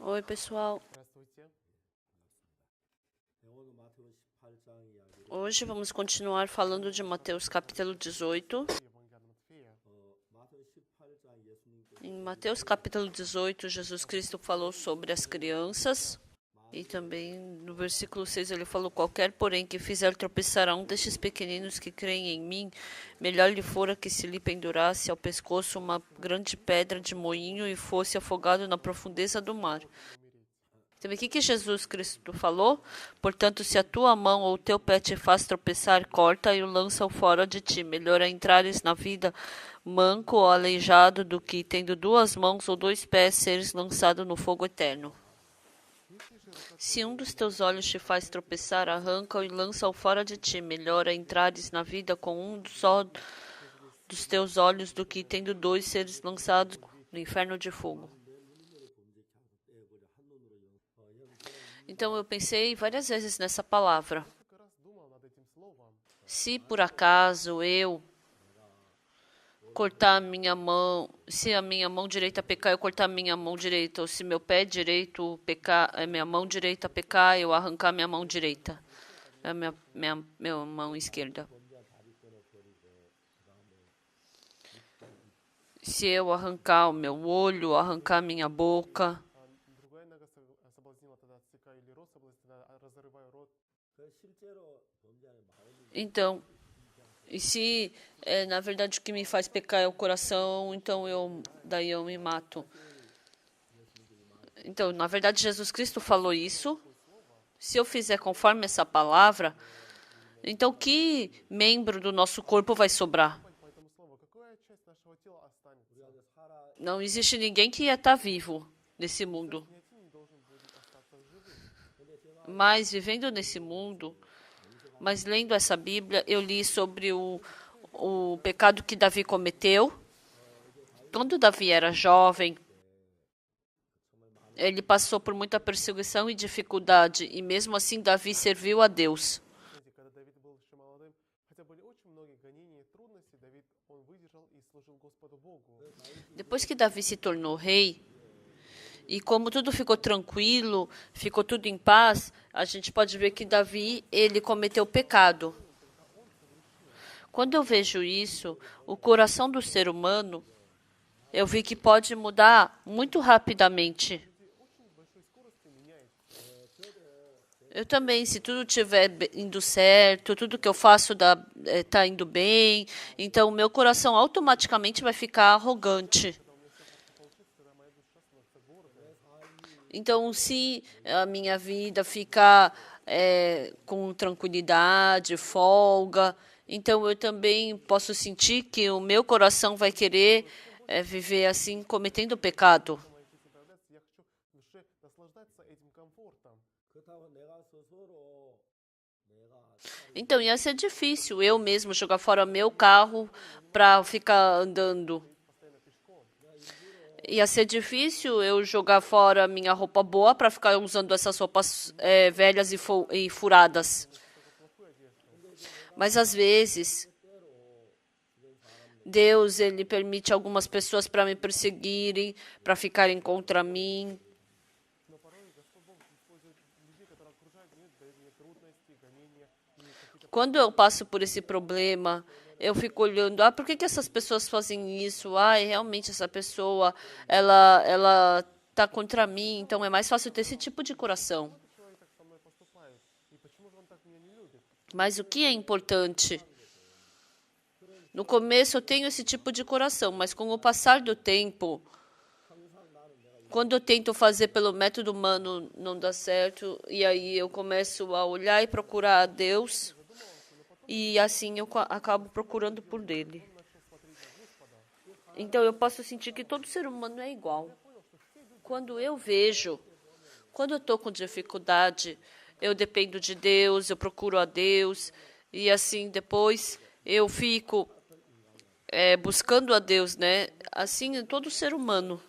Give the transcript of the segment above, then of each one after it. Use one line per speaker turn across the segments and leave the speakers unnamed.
Oi, pessoal. Hoje vamos continuar falando de Mateus capítulo 18. Em Mateus capítulo 18, Jesus Cristo falou sobre as crianças. E também no versículo 6 ele falou: qualquer, porém, que fizer tropeçar a um destes pequeninos que creem em mim, melhor lhe fora que se lhe pendurasse ao pescoço uma grande pedra de moinho e fosse afogado na profundeza do mar. Então, o que Jesus Cristo falou? Portanto, se a tua mão ou o teu pé te faz tropeçar, corta e o lança fora de ti. Melhor é entrares na vida manco ou aleijado do que, tendo duas mãos ou dois pés, seres lançado no fogo eterno. Se um dos teus olhos te faz tropeçar, arranca-o e lança-o fora de ti. Melhor é entrares na vida com um só dos teus olhos do que, tendo dois, seres lançados no inferno de fogo. Então eu pensei várias vezes nessa palavra. Se por acaso eu cortar a minha mão, se a minha mão direita pecar, eu cortar a minha mão direita, ou se meu pé direito pecar, minha mão direita pecar, eu arrancar minha mão direita, a minha mão esquerda. Se eu arrancar o meu olho, arrancar minha boca. Então, e se na verdade o que me faz pecar é o coração, então daí eu me mato. Então, na verdade, Jesus Cristo falou isso. Se eu fizer conforme essa palavra, então que membro do nosso corpo vai sobrar? Não existe ninguém que ia estar vivo nesse mundo. Mas vivendo nesse mundo, mas lendo essa Bíblia, eu li sobre o pecado que Davi cometeu. Quando Davi era jovem, ele passou por muita perseguição e dificuldade, e mesmo assim Davi serviu a Deus. Depois que Davi se tornou rei, e como tudo ficou tranquilo, ficou tudo em paz, a gente pode ver que Davi, ele cometeu pecado. Quando eu vejo isso, o coração do ser humano, eu vi que pode mudar muito rapidamente. Eu também, se tudo estiver indo certo, tudo que eu faço está indo bem, então o meu coração automaticamente vai ficar arrogante. Então, se a minha vida ficar com tranquilidade, folga, então eu também posso sentir que o meu coração vai querer viver assim, cometendo pecado. Então ia ser difícil eu mesmo jogar fora meu carro para ficar andando. Ia ser difícil eu jogar fora minha roupa boa para ficar usando essas roupas velhas e furadas. Mas às vezes Deus ele permite algumas pessoas para me perseguirem, para ficarem contra mim. Quando eu passo por esse problema, eu fico olhando, por que essas pessoas fazem isso? Realmente essa pessoa, ela tá contra mim, então é mais fácil ter esse tipo de coração. Mas o que é importante? No começo eu tenho esse tipo de coração, mas com o passar do tempo, quando eu tento fazer pelo método humano, não dá certo, e aí eu começo a olhar e procurar a Deus, e assim eu acabo procurando por Ele. Então eu posso sentir que todo ser humano é igual. Quando eu estou com dificuldade, eu dependo de Deus, eu procuro a Deus, e assim depois eu fico buscando a Deus, né? Assim é todo ser humano.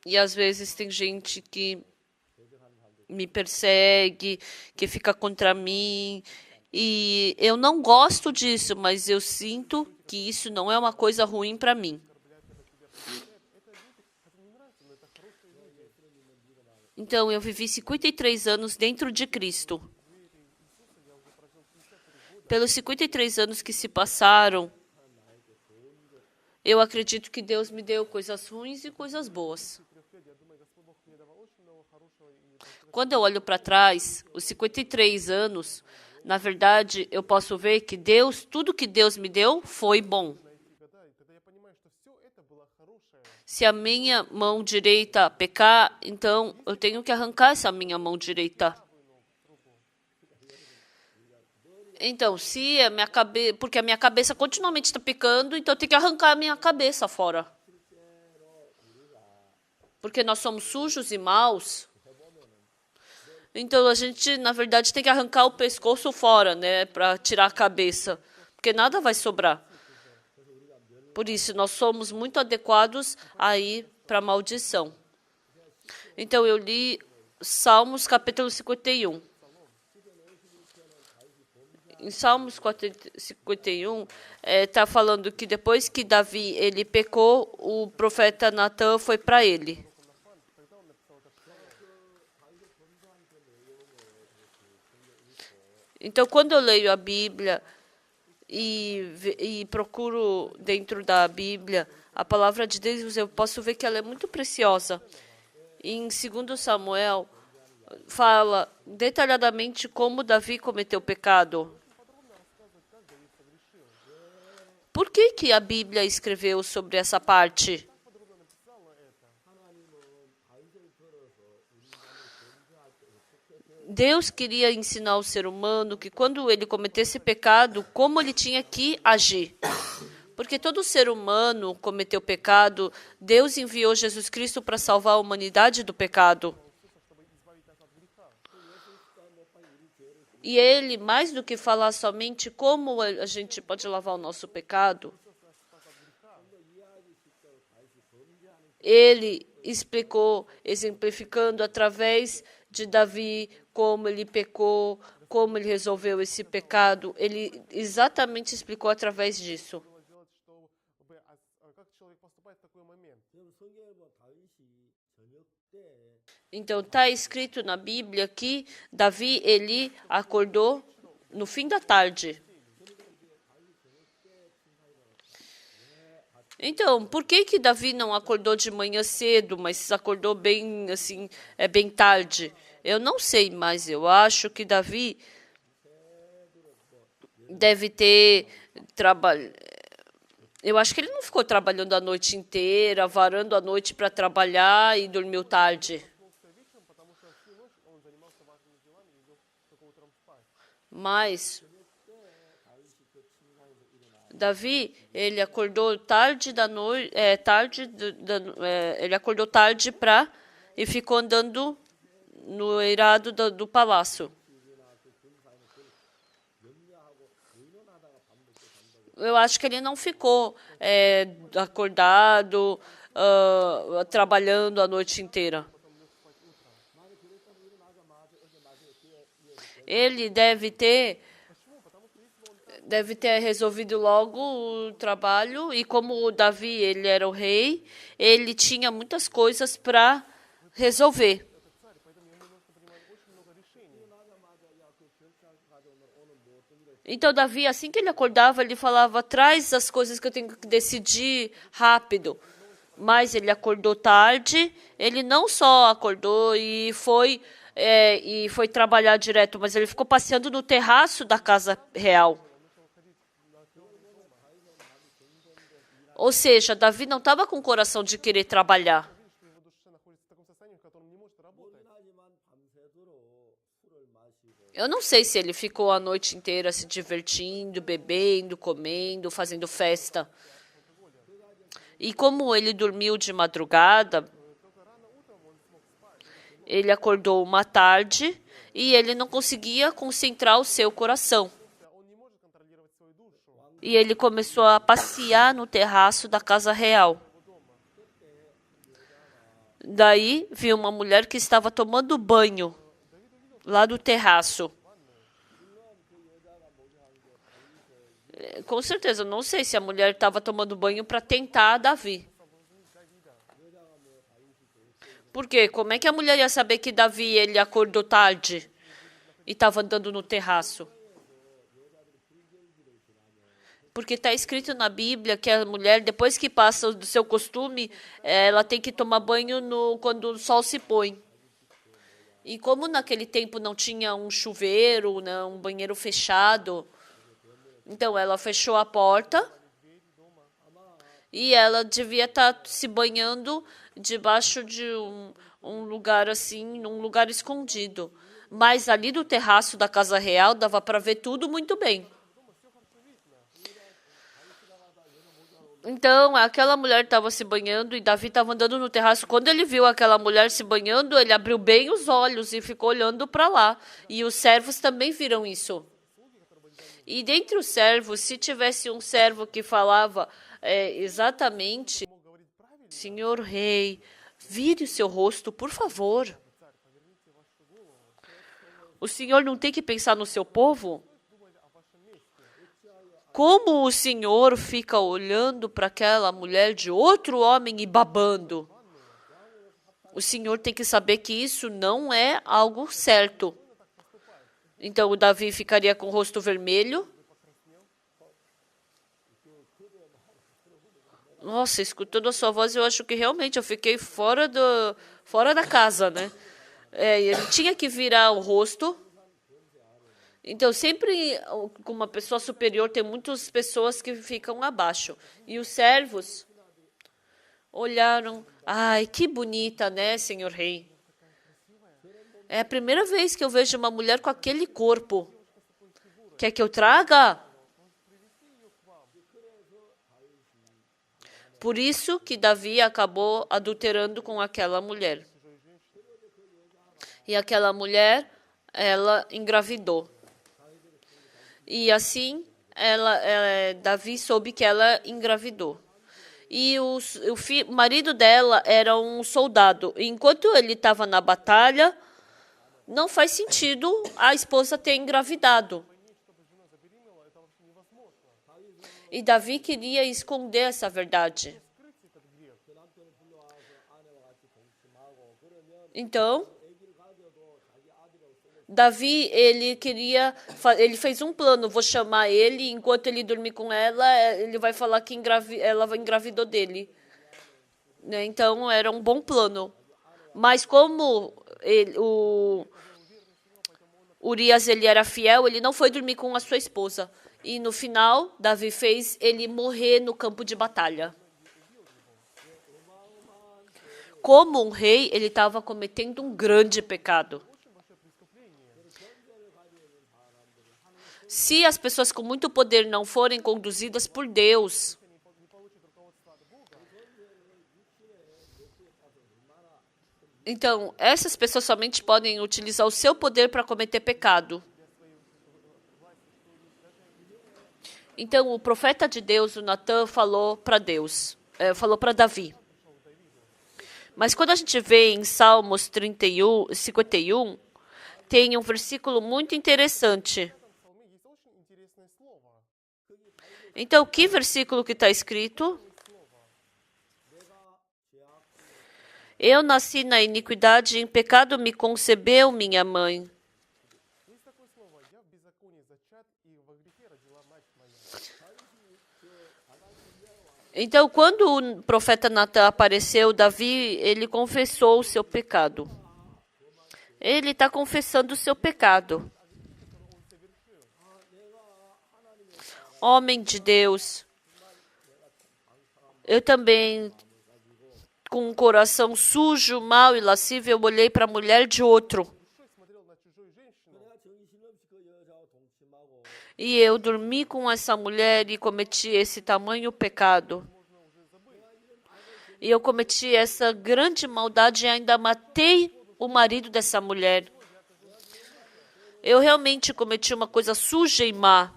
E às vezes tem gente que me persegue, que fica contra mim. E eu não gosto disso, mas eu sinto que isso não é uma coisa ruim para mim. Então, eu vivi 53 anos dentro de Cristo. Pelos 53 anos que se passaram, eu acredito que Deus me deu coisas ruins e coisas boas. Quando eu olho para trás, os 53 anos, na verdade, eu posso ver que Deus, tudo que Deus me deu foi bom. Se a minha mão direita pecar, então eu tenho que arrancar essa minha mão direita. Então, se a minha cabeça, porque a minha cabeça continuamente está pecando, então eu tenho que arrancar a minha cabeça fora. Porque nós somos sujos e maus. Então a gente, na verdade, tem que arrancar o pescoço fora, né, para tirar a cabeça, porque nada vai sobrar. Por isso, nós somos muito adequados aí para a maldição. Então, eu li Salmos capítulo 51. Em Salmos 51, está falando que depois que Davi ele pecou, o profeta Natan foi para ele. Então, quando eu leio a Bíblia e procuro dentro da Bíblia a palavra de Deus, eu posso ver que ela é muito preciosa. Em 2 Samuel, fala detalhadamente como Davi cometeu pecado. Por que a Bíblia escreveu sobre essa parte? Deus queria ensinar ao ser humano que quando ele cometesse pecado, como ele tinha que agir. Porque todo ser humano cometeu pecado, Deus enviou Jesus Cristo para salvar a humanidade do pecado. E ele, mais do que falar somente como a gente pode lavar o nosso pecado, ele explicou, exemplificando através de Davi, como ele pecou, como ele resolveu esse pecado. Ele exatamente explicou através disso. Então, está escrito na Bíblia que Davi, ele acordou no fim da tarde. Então, por que Davi não acordou de manhã cedo, mas acordou bem, assim, bem tarde? Eu não sei, mas eu acho que Davi deve ter trabalhado. Eu acho que ele não ficou trabalhando a noite inteira, varando a noite para trabalhar e dormiu tarde. Mas Davi, ele acordou tarde da noite, ele acordou tarde e ficou andando no eirado do palácio. Eu acho que ele não ficou acordado, trabalhando a noite inteira. Ele deve ter resolvido logo o trabalho, e como o Davi ele era o rei, ele tinha muitas coisas para resolver. Então, Davi, assim que ele acordava, ele falava, traz as coisas que eu tenho que decidir rápido. Mas ele acordou tarde, ele não só acordou e foi trabalhar direto, mas ele ficou passeando no terraço da casa real. Ou seja, Davi não estava com o coração de querer trabalhar. Eu não sei se ele ficou a noite inteira se divertindo, bebendo, comendo, fazendo festa. E como ele dormiu de madrugada, ele acordou uma tarde e ele não conseguia concentrar o seu coração. E ele começou a passear no terraço da casa real. Daí viu uma mulher que estava tomando banho lá do terraço. Com certeza, não sei se a mulher estava tomando banho para tentar Davi. Por quê? Como é que a mulher ia saber que Davi ele acordou tarde e estava andando no terraço? Porque está escrito na Bíblia que a mulher, depois que passa do seu costume, ela tem que tomar banho quando o sol se põe. E como naquele tempo não tinha um chuveiro, né, um banheiro fechado, então ela fechou a porta e ela devia estar se banhando debaixo de um lugar assim, num lugar escondido. Mas ali do terraço da casa real dava para ver tudo muito bem. Então, aquela mulher estava se banhando e Davi estava andando no terraço. Quando ele viu aquela mulher se banhando, ele abriu bem os olhos e ficou olhando para lá. E os servos também viram isso. E dentre os servos, se tivesse um servo que falava exatamente, Senhor rei, vire o seu rosto, por favor. O senhor não tem que pensar no seu povo? Como o senhor fica olhando para aquela mulher de outro homem e babando? O senhor tem que saber que isso não é algo certo. Então o Davi ficaria com o rosto vermelho. Nossa, escutando a sua voz, eu acho que realmente eu fiquei fora da casa, né? Ele tinha que virar o rosto. Então, sempre com uma pessoa superior, tem muitas pessoas que ficam abaixo. E os servos olharam. Ai, que bonita, né, senhor rei? É a primeira vez que eu vejo uma mulher com aquele corpo. Quer que eu traga? Por isso que Davi acabou adulterando com aquela mulher. E aquela mulher, ela engravidou. E assim, Davi soube que ela engravidou. E o marido dela era um soldado. Enquanto ele estava na batalha, não faz sentido a esposa ter engravidado. E Davi queria esconder essa verdade. Então, Davi, ele fez um plano, vou chamar ele, enquanto ele dormir com ela, ele vai falar que ela engravidou dele. Né? Então, era um bom plano. Mas como o Urias ele era fiel, ele não foi dormir com a sua esposa. E no final, Davi fez ele morrer no campo de batalha. Como um rei, ele estava cometendo um grande pecado. Se as pessoas com muito poder não forem conduzidas por Deus, então essas pessoas somente podem utilizar o seu poder para cometer pecado. Então o profeta de Deus, o Natan, falou para Davi. Mas quando a gente vê em Salmos 51, tem um versículo muito interessante. Então, que versículo que está escrito? Eu nasci na iniquidade, em pecado me concebeu minha mãe. Então, quando o profeta Natan apareceu, Davi, ele confessou o seu pecado. Ele está confessando o seu pecado. Homem de Deus, eu também, com um coração sujo, mau e lascívio, eu olhei para a mulher de outro. E eu dormi com essa mulher e cometi esse tamanho pecado. E eu cometi essa grande maldade e ainda matei o marido dessa mulher. Eu realmente cometi uma coisa suja e má.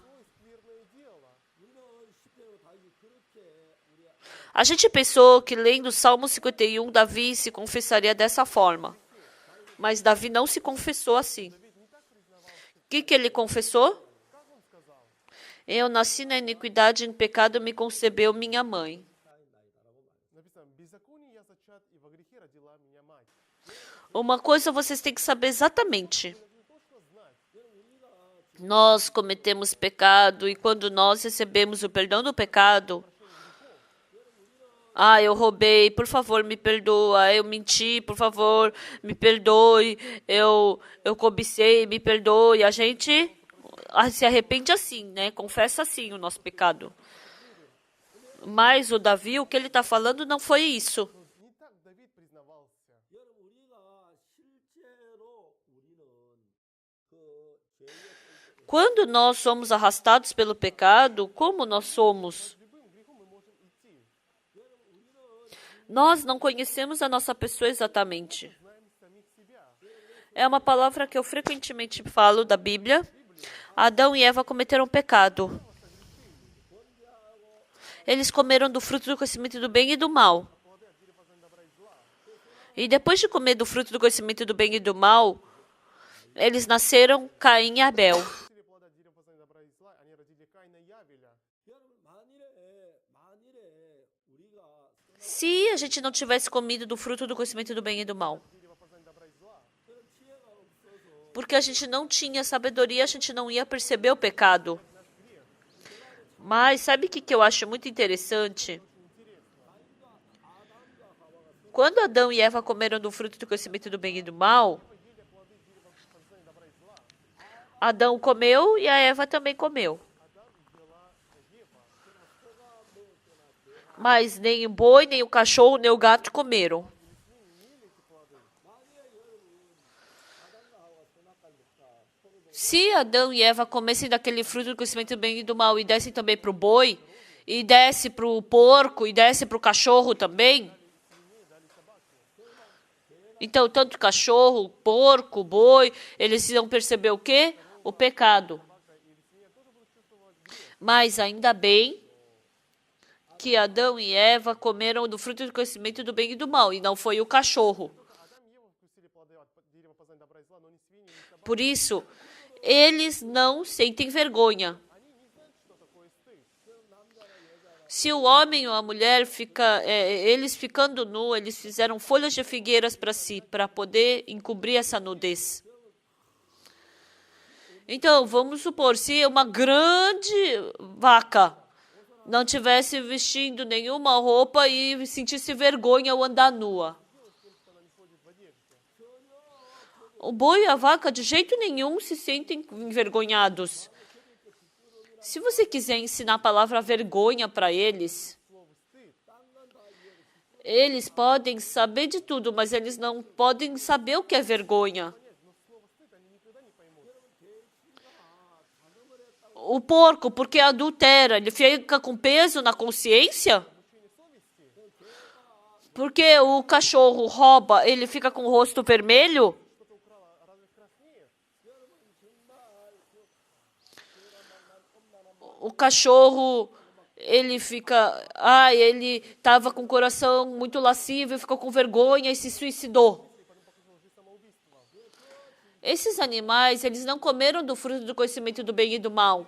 A gente pensou que lendo o Salmo 51, Davi se confessaria dessa forma. Mas Davi não se confessou assim. O que ele confessou? Eu nasci na iniquidade, em pecado me concebeu minha mãe. Uma coisa vocês têm que saber exatamente. Nós cometemos pecado e quando nós recebemos o perdão do pecado, eu roubei, por favor, me perdoa. Eu menti, por favor, me perdoe. Eu cobicei, me perdoe. A gente se arrepende assim, né? Confessa assim o nosso pecado. Mas o Davi, o que ele está falando não foi isso. Quando nós somos arrastados pelo pecado, como nós somos? Nós não conhecemos a nossa pessoa exatamente. É uma palavra que eu frequentemente falo da Bíblia. Adão e Eva cometeram pecado. Eles comeram do fruto do conhecimento do bem e do mal. E depois de comer do fruto do conhecimento do bem e do mal, eles nasceram Caim e Abel. Se a gente não tivesse comido do fruto do conhecimento do bem e do mal, porque a gente não tinha sabedoria, a gente não ia perceber o pecado. Mas sabe o que eu acho muito interessante? Quando Adão e Eva comeram do fruto do conhecimento do bem e do mal, Adão comeu e a Eva também comeu. Mas nem o boi, nem o cachorro, nem o gato comeram. Se Adão e Eva comessem daquele fruto do conhecimento do bem e do mal e dessem também para o boi, e desse para o porco, e desse para o cachorro também, então tanto cachorro, porco, boi, eles iam perceber o quê? O pecado. Mas ainda bem que Adão e Eva comeram do fruto do conhecimento do bem e do mal, e não foi o cachorro. Por isso, eles não sentem vergonha. Se o homem ou a mulher eles ficando nu, eles fizeram folhas de figueiras para si, para poder encobrir essa nudez. Então, vamos supor, se uma grande vaca não tivesse vestindo nenhuma roupa e sentisse vergonha ao andar nua. O boi e a vaca de jeito nenhum se sentem envergonhados. Se você quiser ensinar a palavra vergonha para eles, eles podem saber de tudo, mas eles não podem saber o que é vergonha. O porco, porque adultera, ele fica com peso na consciência? Porque o cachorro rouba, ele fica com o rosto vermelho? O cachorro, ele estava com o coração muito lascivo, ficou com vergonha e se suicidou. Esses animais, eles não comeram do fruto do conhecimento do bem e do mal.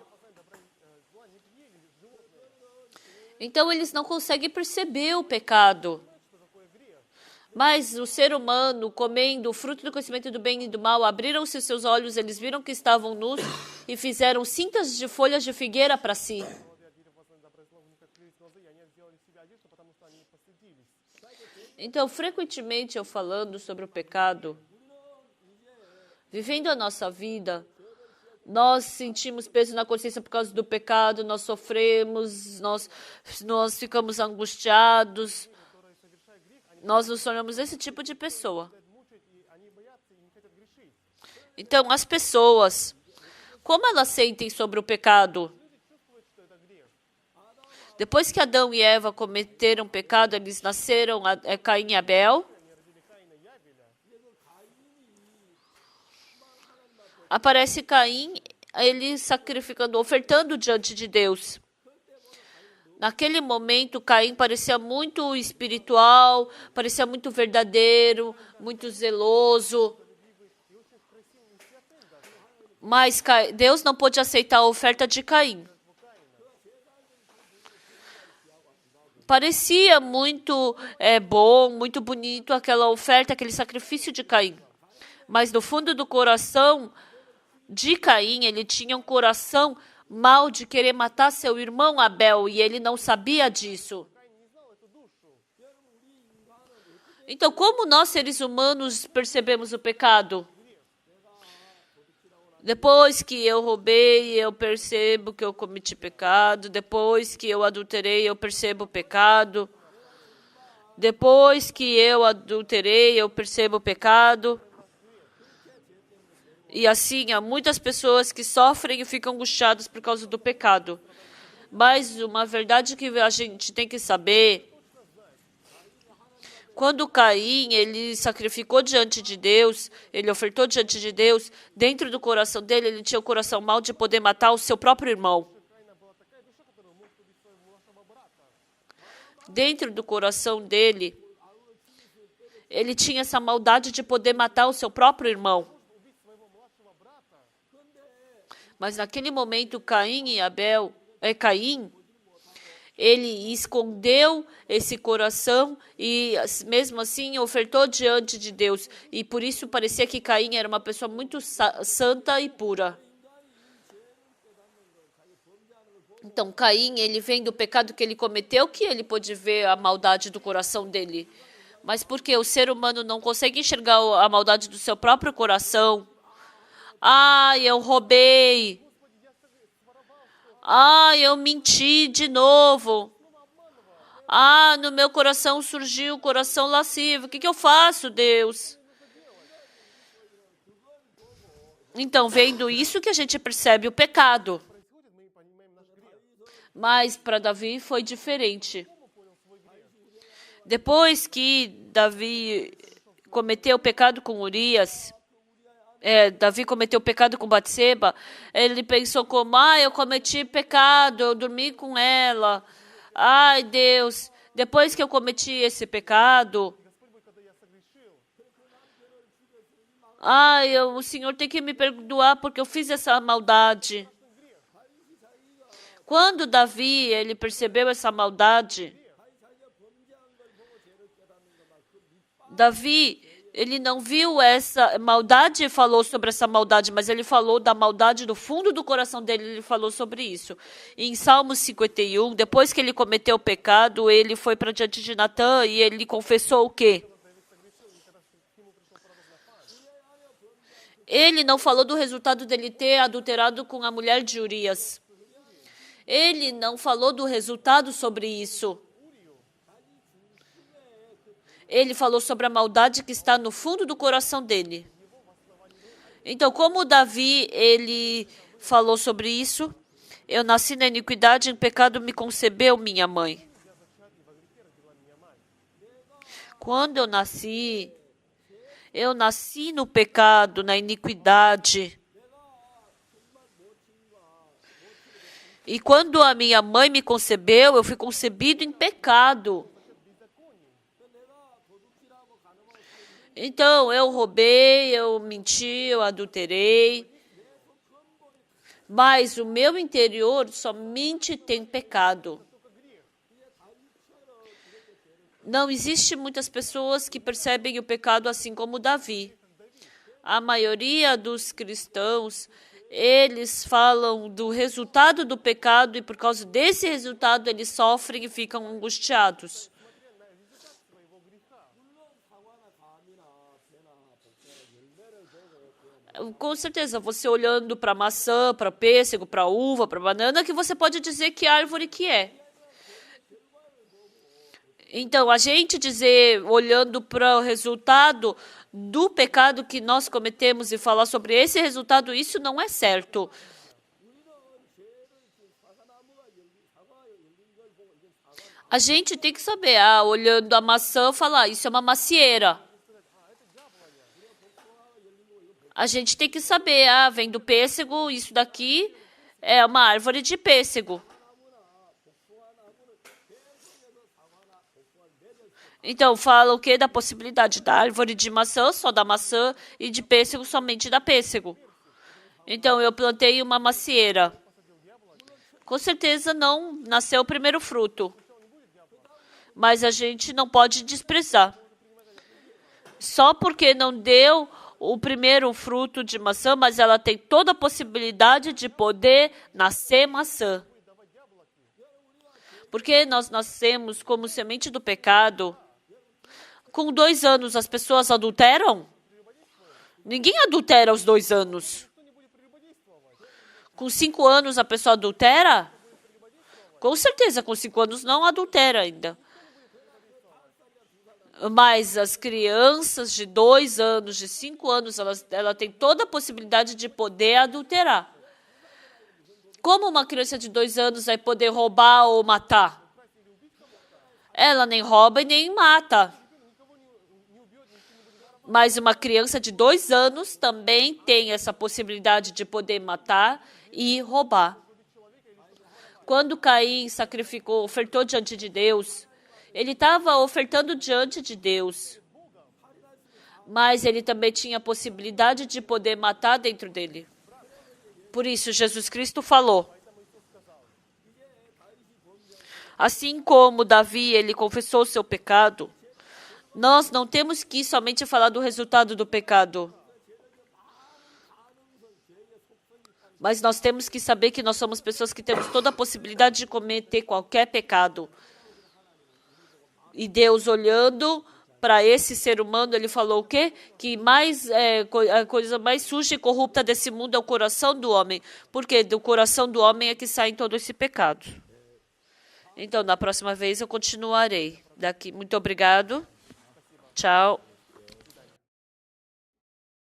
Então, eles não conseguem perceber o pecado. Mas o ser humano, comendo o fruto do conhecimento do bem e do mal, abriram-se seus olhos, eles viram que estavam nus e fizeram cintas de folhas de figueira para si. Então, frequentemente eu falando sobre o pecado, vivendo a nossa vida, nós sentimos peso na consciência por causa do pecado, nós sofremos, nós ficamos angustiados, nós nos tornamos esse tipo de pessoa. Então, as pessoas, como elas sentem sobre o pecado? Depois que Adão e Eva cometeram pecado, eles nasceram Caim e Abel. Aparece Caim, ele sacrificando, ofertando diante de Deus. Naquele momento, Caim parecia muito espiritual, parecia muito verdadeiro, muito zeloso. Mas Deus não pôde aceitar a oferta de Caim. Parecia muito bom, muito bonito aquela oferta, aquele sacrifício de Caim. Mas no fundo do coração de Caim, ele tinha um coração mau de querer matar seu irmão Abel, e ele não sabia disso. Então, como nós, seres humanos, percebemos o pecado? Depois que eu roubei, eu percebo que eu cometi pecado. Depois que eu adulterei, eu percebo o pecado. Depois que eu adulterei, eu percebo o pecado. E assim, há muitas pessoas que sofrem e ficam angustiadas por causa do pecado. Mas uma verdade que a gente tem que saber, quando Caim, ele sacrificou diante de Deus, ele ofertou diante de Deus, dentro do coração dele, ele tinha o coração mau de poder matar o seu próprio irmão. Dentro do coração dele, ele tinha essa maldade de poder matar o seu próprio irmão. Mas naquele momento, Caim, ele escondeu esse coração e mesmo assim ofertou diante de Deus. E por isso parecia que Caim era uma pessoa muito santa e pura. Então Caim, ele vendo o pecado que ele cometeu, que ele pôde ver a maldade do coração dele. Mas porque o ser humano não consegue enxergar a maldade do seu próprio coração. Eu roubei. Eu menti de novo. No meu coração surgiu o coração lascivo. O que eu faço, Deus? Então, vendo isso que a gente percebe o pecado. Mas para Davi foi diferente. Depois que Davi cometeu o pecado com Urias, Davi cometeu pecado com Batseba, ele pensou como, eu cometi pecado, eu dormi com ela. Ai, Deus, depois que eu cometi esse pecado, o Senhor tem que me perdoar porque eu fiz essa maldade. Quando Davi, ele percebeu essa maldade, Davi, ele não viu essa maldade e falou sobre essa maldade, mas ele falou da maldade do fundo do coração dele, ele falou sobre isso. Em Salmos 51, depois que ele cometeu o pecado, ele foi para diante de Natã e ele confessou o quê? Ele não falou do resultado dele ter adulterado com a mulher de Urias. Ele não falou do resultado sobre isso. Ele falou sobre a maldade que está no fundo do coração dele. Então, como Davi, ele falou sobre isso, eu nasci na iniquidade, em pecado me concebeu minha mãe. Quando eu nasci no pecado, na iniquidade. E quando a minha mãe me concebeu, eu fui concebido em pecado. Então, eu roubei, eu menti, eu adulterei. Mas o meu interior somente tem pecado. Não existe muitas pessoas que percebem o pecado assim como Davi. A maioria dos cristãos, eles falam do resultado do pecado e por causa desse resultado eles sofrem e ficam angustiados. Com certeza, você olhando para maçã, para pêssego, para uva, para banana, que você pode dizer que árvore que é. Então, a gente dizer, olhando para o resultado do pecado que nós cometemos e falar sobre esse resultado, isso não é certo. A gente tem que saber, olhando a maçã, falar, isso é uma macieira. A gente tem que saber, vem do pêssego, isso daqui é uma árvore de pêssego. Então, fala o que? Da possibilidade da árvore de maçã, só da maçã, e de pêssego, somente da pêssego. Então, eu plantei uma macieira. Com certeza não nasceu o primeiro fruto. mas a gente não pode desprezar. Só porque não deu o primeiro fruto de maçã, mas ela tem toda a possibilidade de poder nascer maçã. Porque nós nascemos como semente do pecado. Com 2 anos as pessoas adulteram? Ninguém adultera aos 2 anos. Com 5 anos a pessoa adultera? Com certeza, com 5 anos não adultera ainda. Mas as crianças de 2 anos, de 5 anos, ela tem toda a possibilidade de poder adulterar. Como uma criança de 2 anos vai poder roubar ou matar? Ela nem rouba e nem mata. Mas uma criança de 2 anos também tem essa possibilidade de poder matar e roubar. Quando Caim sacrificou, ofertou diante de Deus, ele estava ofertando diante de Deus. Mas ele também tinha a possibilidade de poder matar dentro dele. Por isso, Jesus Cristo falou. Assim como Davi, ele confessou o seu pecado, nós não temos que somente falar do resultado do pecado. Mas nós temos que saber que nós somos pessoas que temos toda a possibilidade de cometer qualquer pecado. E Deus, olhando para esse ser humano, ele falou o quê? Que a coisa mais suja e corrupta desse mundo é o coração do homem. Porque do coração do homem é que sai todo esse pecado. Então, na próxima vez eu continuarei. Muito obrigado. Tchau.